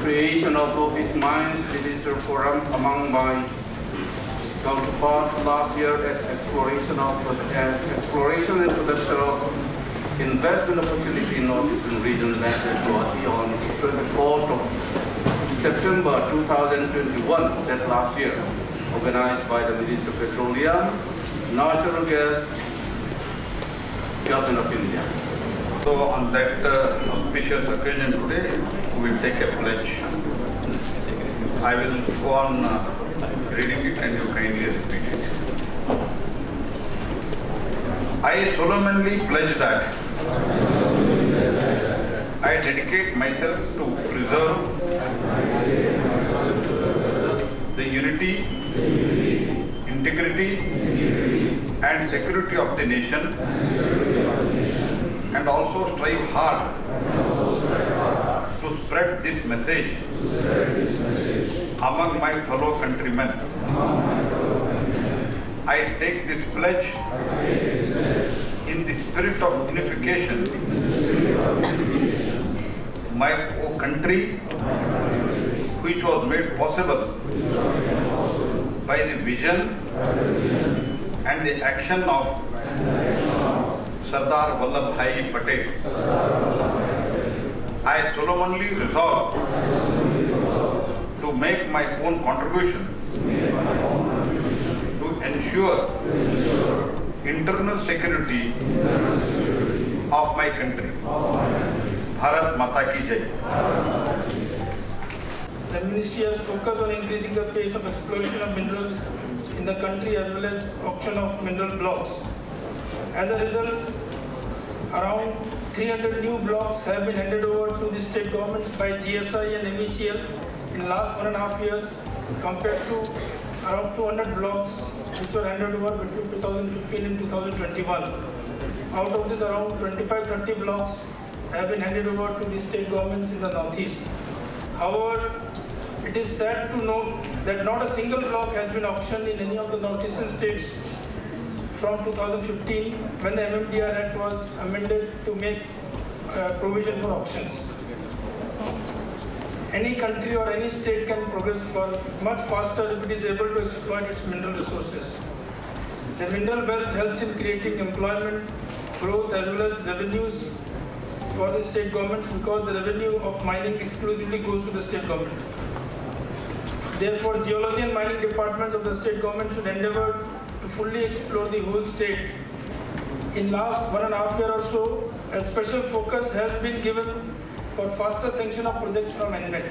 creation of Office Mines Minister Forum among my counterparts last year at exploration and production of investment opportunity in Northeastern region led at Govt on 24th of September 2021, that last year, organized by the Minister of Petroleum, Natural Gas, Government of India. So on that auspicious occasion today, we will take a pledge. I will go on reading it and you kindly repeat it. I solemnly pledge that I dedicate myself to preserve the unity, integrity, and security of the nation, and also strive hard to spread this message among my fellow countrymen. I take this pledge in the spirit of unification. My country, which was made possible by the vision and the action of Sardar Vallabhbhai Patel. I solemnly resolve to make my own contribution to ensure internal security of my country. Bharat Mata Ki Jai. The ministry has focused on increasing the pace of exploration of minerals in the country as well as auction of mineral blocks. As a result, around 300 new blocks have been handed over to the state governments by GSI and MECL in the last 1.5 years, compared to around 200 blocks which were handed over between 2015 and 2021. Out of this, around 25-30 blocks have been handed over to the state governments in the northeast. However, it is sad to note that not a single block has been auctioned in any of the northeastern states from 2015, when the MMDR Act was amended to make provision for auctions. Any country or any state can progress much faster if it is able to exploit its mineral resources. The mineral wealth helps in creating employment, growth, as well as revenues for the state governments, because the revenue of mining exclusively goes to the state government. Therefore, geology and mining departments of the state government should endeavor to fully explore the whole state. In last 1.5 years or so, a special focus has been given for faster sanction of projects from NMET.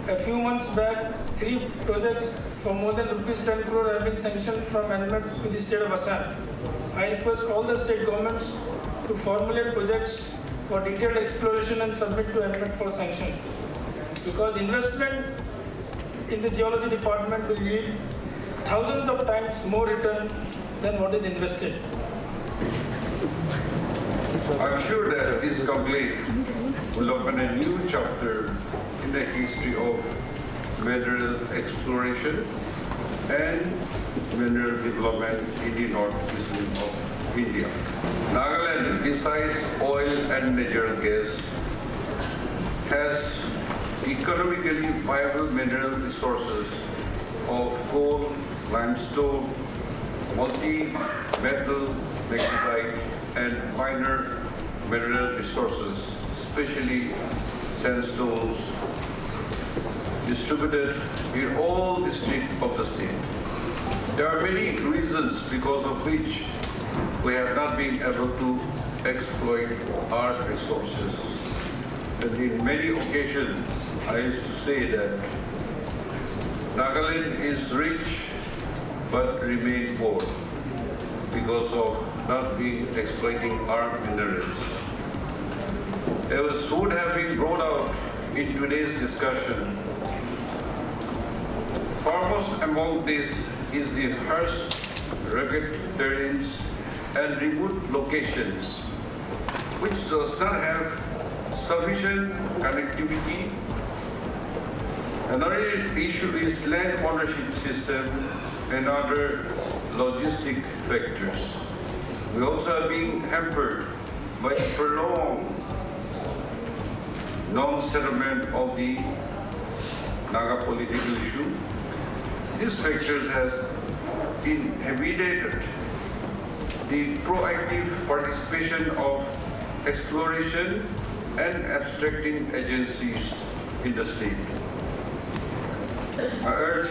A few months back, 3 projects for more than ₹10 crore have been sanctioned from NMET to the state of Assam. I request all the state governments to formulate projects for detailed exploration and submit to NMET for sanction, because investment in the geology department will yield thousands of times more return than what is invested. I'm sure that this conclave will open a new chapter in the history of mineral exploration and mineral development in the northeastern of India. Nagaland, besides oil and natural gas, has economically viable mineral resources of coal, limestone, multi-metal, magnetite, and minor mineral resources, especially sandstones, distributed in all districts of the state. There are many reasons because of which we have not been able to exploit our resources. And in many occasions, I used to say that Nagaland is rich but remain poor because of not being exploiting our minerals. As would have been brought out in today's discussion, foremost among these is the harsh, rugged terrains and remote locations, which does not have sufficient connectivity. Another issue is land ownership system and other logistic factors. We also are being hampered by prolonged non-settlement of the Naga political issue. These factors has inhibited the proactive participation of exploration and abstracting agencies in the state. I urge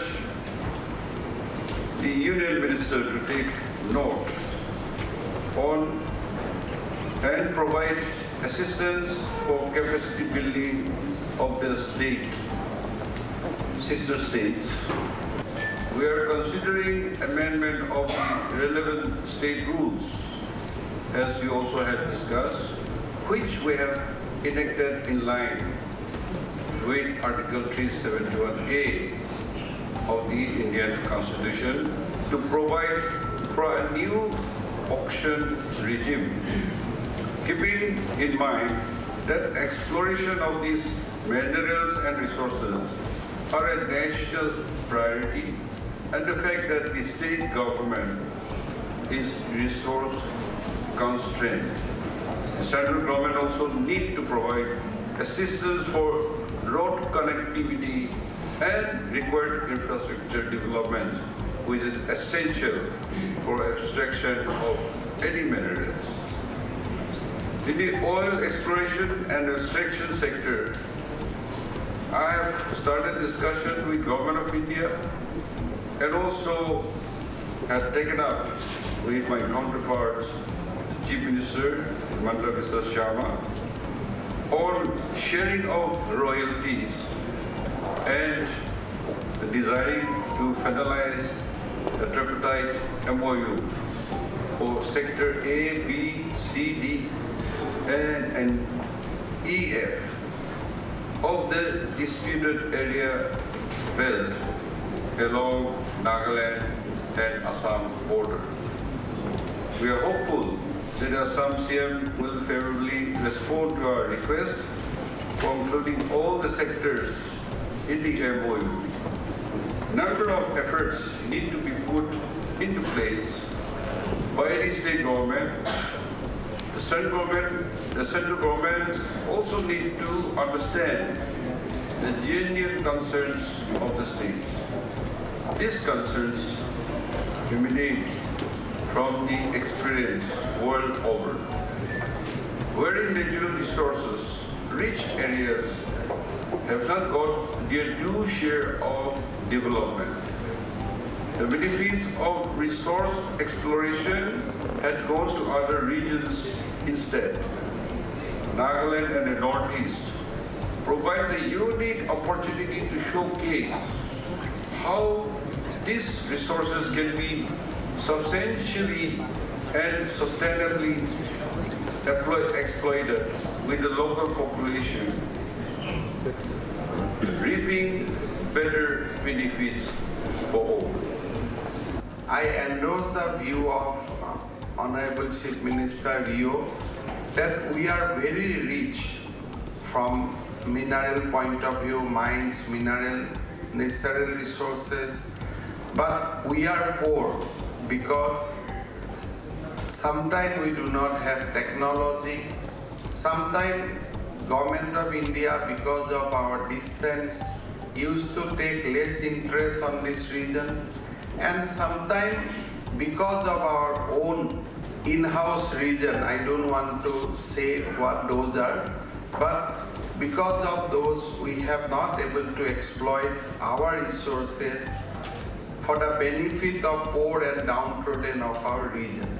the Union Minister to take note on and provide assistance for capacity building of the state, sister states. We are considering amendment of the relevant state rules, as you also had discussed, which we have enacted in line with Article 371A of the Indian Constitution to provide for a new auction regime, keeping in mind that exploration of these minerals and resources are a national priority, and the fact that the state government is resource constrained. The central government also need to provide assistance for road connectivity and required infrastructure development, which is essential for extraction of any minerals. In the oil exploration and extraction sector, I have started discussion with Government of India and also have taken up with my counterparts, Chief Minister, Mr. Sharma, on sharing of royalties and desiring to finalize a tripartite MOU for Sector A, B, C, D, and EF of the disputed area belt along Nagaland and Assam border. We are hopeful that Assam CM will favorably respond to our request for including all the sectors in the MOU. Number of efforts need to be put into place by the state government. The central government also need to understand the genuine concerns of the states. These concerns emanate from the experience world over, wherein natural resources, rich areas have not got their due share of development. The benefits of resource exploration had gone to other regions instead. Nagaland and the Northeast provides a unique opportunity to showcase how these resources can be substantially and sustainably exploited with the local population, reaping better benefits for all. I endorse the view of Honorable Chief Minister Rio that we are very rich from mineral point of view, mines, mineral, natural resources, but we are poor because sometimes we do not have technology, sometimes Government of India, because of our distance, used to take less interest on this region, and sometimes because of our own in-house region, I don't want to say what those are, but because of those we have not able to exploit our resources for the benefit of poor and downtrodden of our region.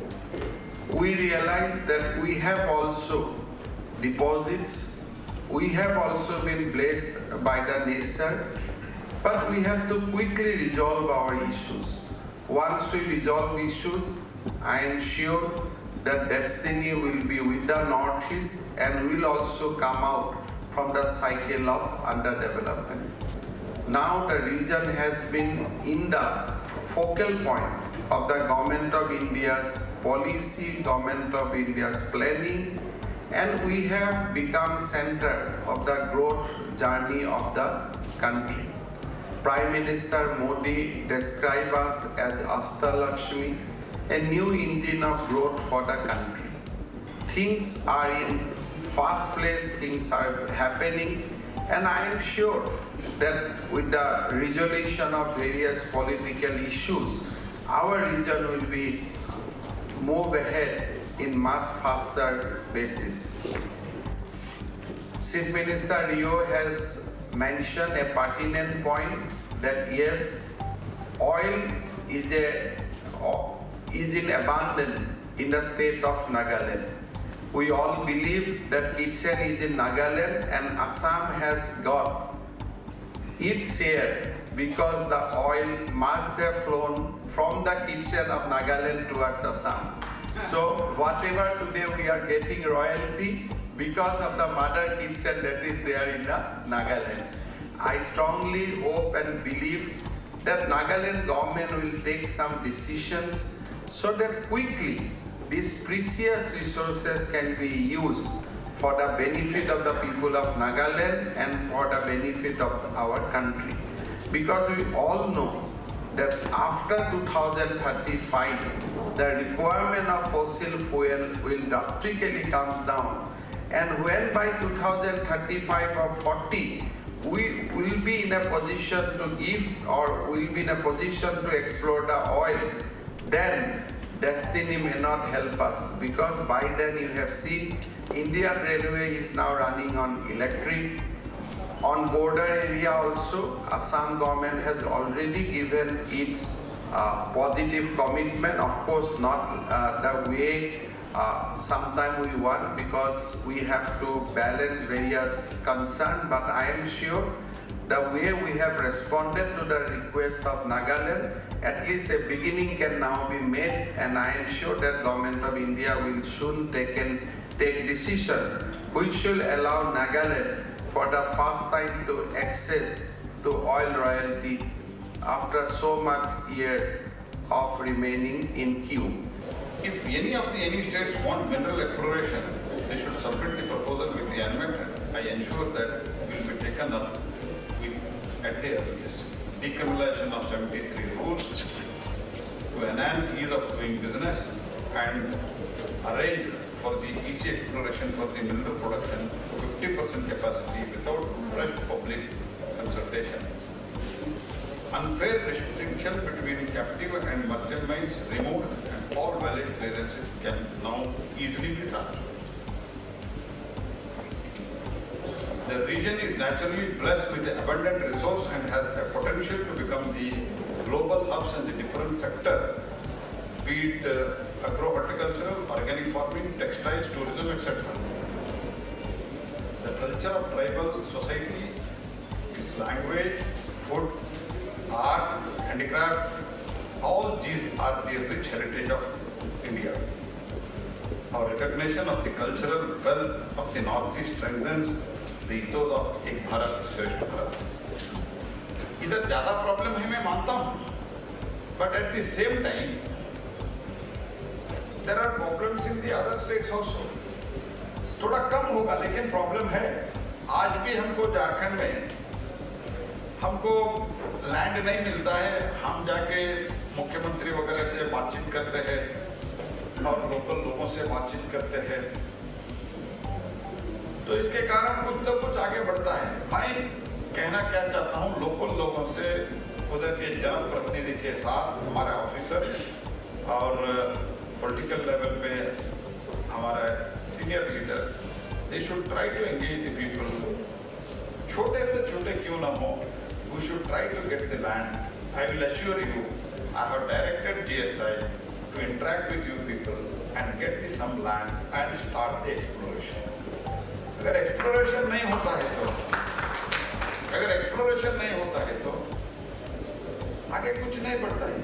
We realize that we have also deposits, we have also been blessed by the nature, but we have to quickly resolve our issues. Once we resolve issues, I am sure that destiny will be with the Northeast and will also come out from the cycle of underdevelopment. Now the region has been in the focal point of the Government of India's policy, Government of India's planning, and we have become center of the growth journey of the country. Prime Minister Modi described us as Astalakshmi, a new engine of growth for the country. Things are in fast-paced things are happening, and I am sure that with the resolution of various political issues, our region will be move ahead in much faster basis. Chief Minister Rio has mentioned a pertinent point that yes, oil is in abundance in the state of Nagaland. We all believe that Kitchen is in Nagaland and Assam has got its share because the oil must have flown from the Kitchen of Nagaland towards Assam. So whatever today we are getting royalty because of the mother kitchen that is there in the Nagaland. I strongly hope and believe that Nagaland government will take some decisions so that quickly these precious resources can be used for the benefit of the people of Nagaland and for the benefit of our country. Because we all know that after 2035, the requirement of fossil fuel will drastically comes down. And when by 2035 or 40, we will be in a position to give or will be in a position to explore the oil, then destiny may not help us, because by then you have seen Indian Railway is now running on electric. On border area also, Assam government has already given its positive commitment. Of course, not the way sometime we want, because we have to balance various concerns, but I am sure the way we have responded to the request of Nagaland, at least a beginning can now be made, and I am sure that Government of India will soon take decision which will allow Nagaland for the first time to access to oil royalty after so much years of remaining in queue. If any states want mineral exploration, they should submit the proposal with the amendment. I ensure that will be taken up at the earliest. Decriminalization of 73 rules to enhance ease of doing business and arrange for the easy exploration for the mineral production to 50% capacity without fresh public consultation. Unfair restriction between captive and merchant mines removed, and all valid clearances can now easily be transferred. The region is naturally blessed with abundant resource and has a potential to become the global hubs in the different sectors, be it agro-horticultural, organic farming, textiles, tourism, etc. The culture of tribal society, its language, food, art, handicrafts, all these are the rich heritage of India. Our recognition of the cultural wealth of the Northeast strengthens the ethos of Ek Bharat, Shresth Bharat. इधर ज़्यादा problem है मैं मानता हूँ, but at the same time there are problems in the other states also. थोड़ा कम होगा लेकिन problem है. आज भी हमको झारखंड में हमको लैंड नहीं मिलता है, हम जाके मुख्यमंत्री वगैरह से बातचीत करते हैं और लोकल लोगों से बातचीत करते हैं, तो इसके कारण कुछ तो कुछ आगे बढ़ता है. मैं कहना क्या चाहता हूँ, लोकल लोगों से, उधर के जनप्रतिनिधि के साथ हमारे ऑफिसर और पॉलिटिकल लेवल पे हमारे senior leaders, they should try to engage the people. छोटे से छोटे क्यों ना हो, we should try to get the land. I will assure you, I have directed GSI to interact with you people and get the some land and start the exploration. अगर exploration नहीं होता है तो आगे कुछ नहीं बढ़ता है.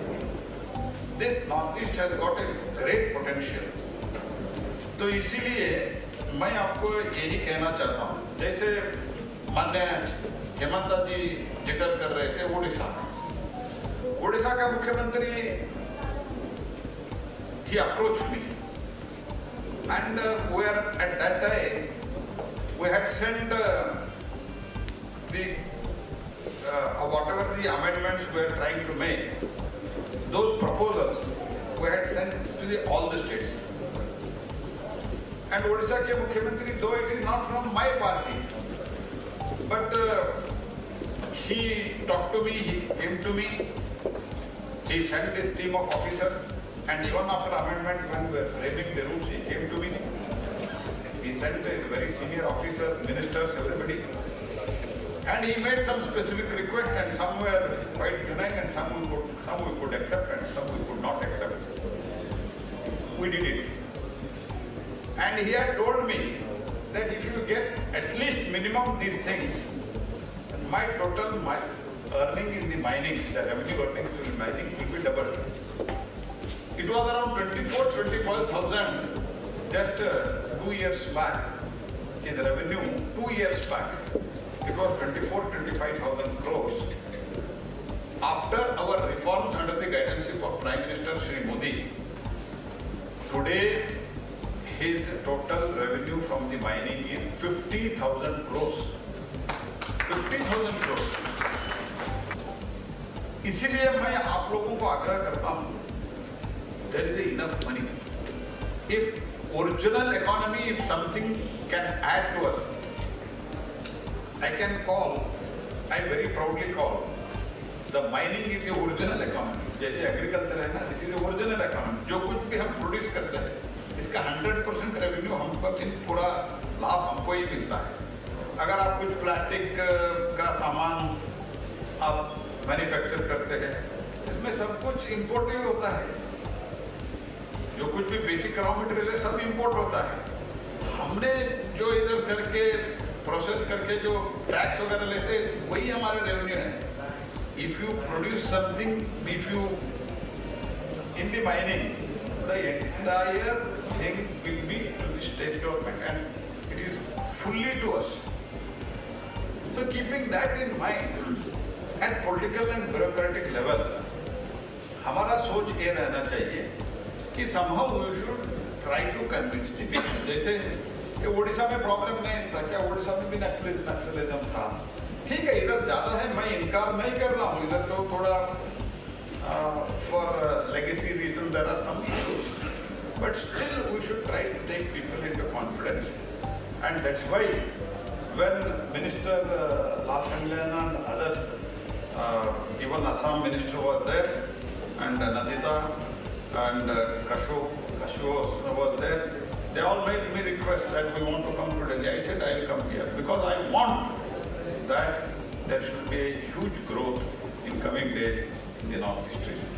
This Northeast has got a great potential. तो इसीलिए मैं आपको यही कहना चाहता हूँ, जैसे माननीय हेमंत जी जिक्र कर रहे थे उड़ीसा का मुख्यमंत्री he approached me, and at that time we had sent whatever the amendments we were trying to make, those proposals we had sent to all the states, And Odisha ke Mukhyamantri, though it is not from my party, but he talked to me, he came to me, he sent his team of officers, and even after amendment, when we were framing the rules, he came to me. He sent his very senior officers, ministers, everybody. And he made some specific requests, and some were quite benign, and some we could accept, and some we could not accept. We did it. And he had told me that if you get at least minimum these things, my total earning in the mining, the revenue earnings in mining will be doubled. It was around 25,000 just 2 years back. His revenue 2 years back, it was 25,000 crores. After our reforms under the guidance of Prime Minister Shri Modi, today his total revenue from the mining is 50,000 crores. 50,000 crores. इसीलिए मैं आप लोगों को आग्रह करता हूँ, there is enough money. If original economy, if something can add to us, I can call, I very proudly call, the mining is the original economy. जैसे agriculture है ना, this is the original economy. जो कुछ भी हम produce करते हैं, इसका 100% revenue हमको पूरा लाभ हमको ही मिलता है. अगर आप कुछ प्लास्टिक का सामान आप मैन्युफैक्चर करते हैं, इसमें सब कुछ इंपोर्ट ही होता है. जो कुछ भी बेसिक रॉ मटेरियल है सब इंपोर्ट होता है. हमने जो इधर करके प्रोसेस करके जो टैक्स वगैरह लेते वही हमारा रेवेन्यू है. If you produce something, if you in the mining, the entire thing will be to the state government and it is fully to us. So keeping that in mind, at political and bureaucratic level, हमारा सोच ये रहना चाहिए कि somehow we should try to convince the people. जैसे ये ओडिशा में problem नहीं था क्या? ओडिशा में भी नक्सलिज्म था. ठीक है, इधर ज़्यादा है, मैं इनकार नहीं कर रहा हूँ. इधर तो थोड़ा for legacy reason there are some issues, but still we should try to take people into confidence, and that's why when Minister and others, even Assam Minister was there, and Nadita and Kashu was there, they all made me request that we want to come to Delhi. I said I will come here because I want that there should be a huge growth in coming days in the northeast region.